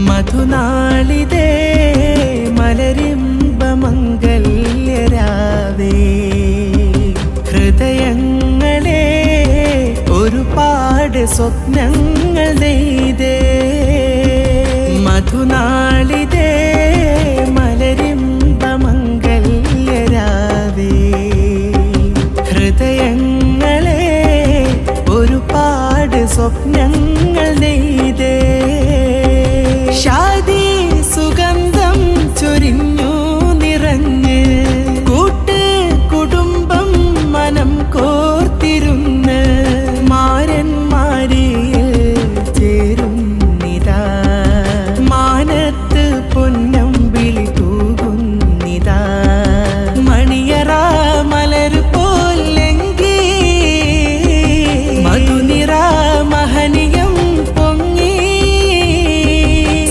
മധുനാളിതേ മലരിമ്പമംഗല്യരാവേ ഹൃദയങ്ങളെ ഒരുപാട് സ്വപ്നങ്ങൾ നെയ്തേ മധുനാളിതേ മലരിമ്പമംഗല്യരാവേ ഹൃദയങ്ങളെ ഒരുപാട് സ്വപ്നങ്ങൾ നെയ്തേ ഷാദി സുഗന്ധം ചൊരിഞ്ഞു നിറഞ്ഞ് കൂട്ട് കുടുംബം മനം കോർത്തിരുന്ന് മാരന്മാരിൽ ചേരുന്നിതാ മാനത്ത് പൊന്നമ്പിളി തൂകുന്നിതാ മണിയറ മലർ പോലെങ്കി മധുനിറ മഹനിയം പൊങ്ങി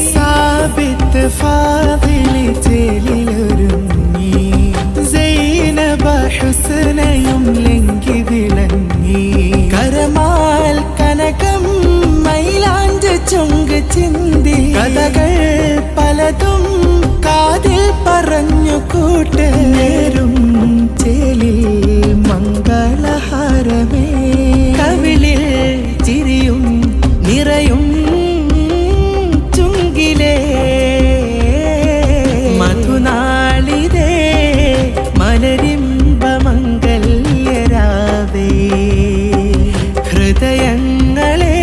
സാബിത്ത് ഫാദിലി ചേലിലൊരുങ്ങി സൈനബ ഹുസ്നയും ലംഘി വിളങ്ങി കരമാൽ കനകം മൈലാഞ്ച് ചൊങ്ക് ചിന്തി കഥകൾ പലതും കാതിൽ പറഞ്ഞു കൂട്ട് നേരും ചേലിൽ മംഗളഹാരമേ കവിളിൽ ചിരിയും നിറയും ചുങ്കിലേ മധുനാളിതേ മലരിമ്പമംഗല്യരാവേ ഹൃദയങ്ങളെ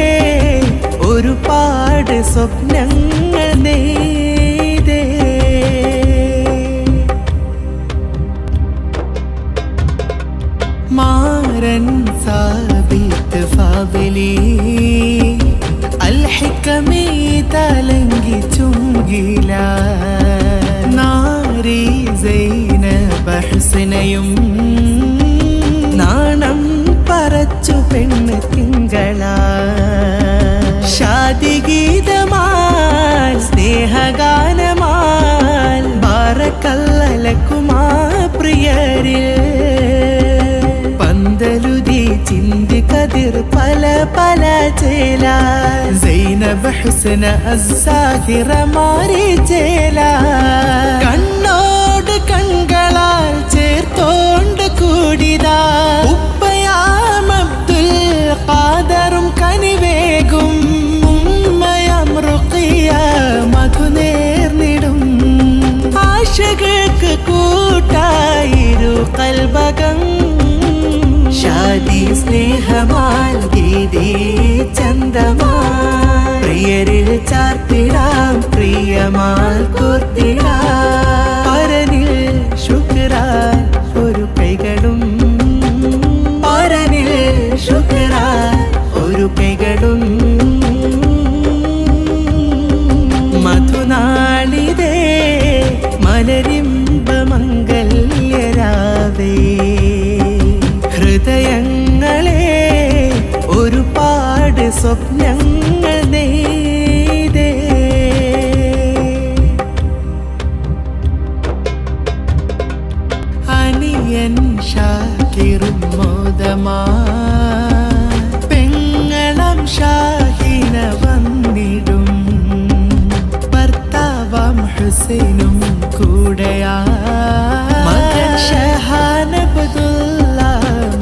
ഒരുപാട് സ്വപ്നങ്ങൾ നെയ്തേ മാരൻ സാബിത്ത് ഫാദിലി അൽഹിക്കമീ തലങ്കി ചുങ്കില നാരി സൈനബ ഹുസ്നയും നാണം പറച്ചു പെണ്ണ് തിങ്കള ഷാദി ഗീതമാൽ സ്നേഹഗാനമാൽ ബാറക്കല്ലലക്കുമാ പ്രിയരിൽ പന്തലുതി ചിന്തി കതിർ പല പല ചേല സൈനബ ഹുസ്ന അസ്സാഹിറ മാറി ചേല കണ്ണോട് കൺകളാൽ ചേർത്തോണ്ട് കൂടിതാ ഉപ്പയാം അബ്ദുൽ ഖാദറും കനിവേകും ഉമ്മയാം റുഖിയ മധുനേർന്നിടും ആശകൾക്ക് കൂട്ടായിരു കൽബകം ഷാദി സ്നേഹമാൽ ഗീതി ചന്തമാൽ പ്രിയരിൽ ചാർത്തിടാം പ്രിയമാൽ കോർത്തിടാം പരനിൽ ശുക്രാൻ ഒരു കൈകളും പരനിൽ ശുക്രാൻ ഒരു കൈകളും മധുനാളിതേ മലരിമ്പമംഗല്യരാവേ ഹൃദയങ്ങളെ ഒരുപാട് സ്വപ്നങ്ങൾ നെയ്തേ അനിയൻ ഷാക്കിറും മോദമാ പെങ്ങളം ഷാഹിന വന്നിടും ഭർത്താവാം ഹുസൈനും കൂടെയാ മകൻ ഷഹാനബ്ദുല്ല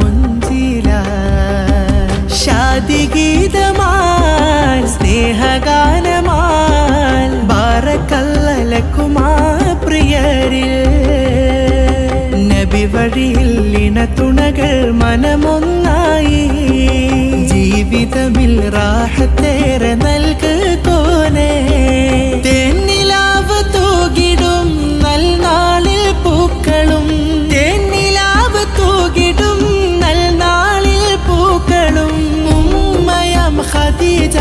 മുഞ്ചില ഷാദി ഗീതമാൽ സ്നേഹഗാനമാൽ ബാറക്കല്ലലക്കുമാ പ്രിയരിൽ നബി വഴിയിൽ ഇണതുണകൾ മനമൊന്നായി ജീവിതമിൽ റാഹത്തേറെ നൽകുകോനേ തെന്നിലാവ് തൂകിടും നൽനാളിൽ പൂക്കളും തെന്നിലാവ് തൂകിടും നൽനാളിൽ പൂക്കളും ഉമ്മയാം ഖദീജ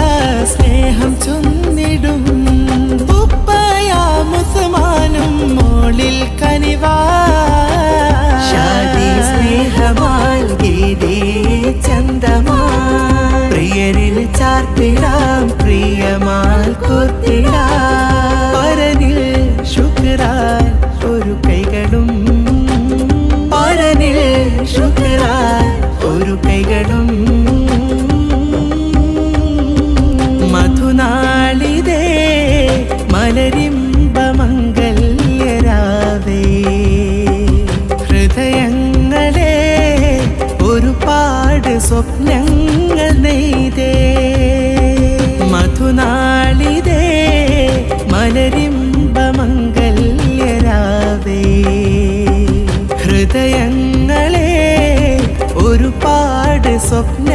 സ്നേഹം ചൊന്നിടും ഉപ്പയാം ഉസ്മാനും മോളിൽ കനിവാ ഷാദി സ്നേഹമാൽ ഗീതി സ്വപ്ന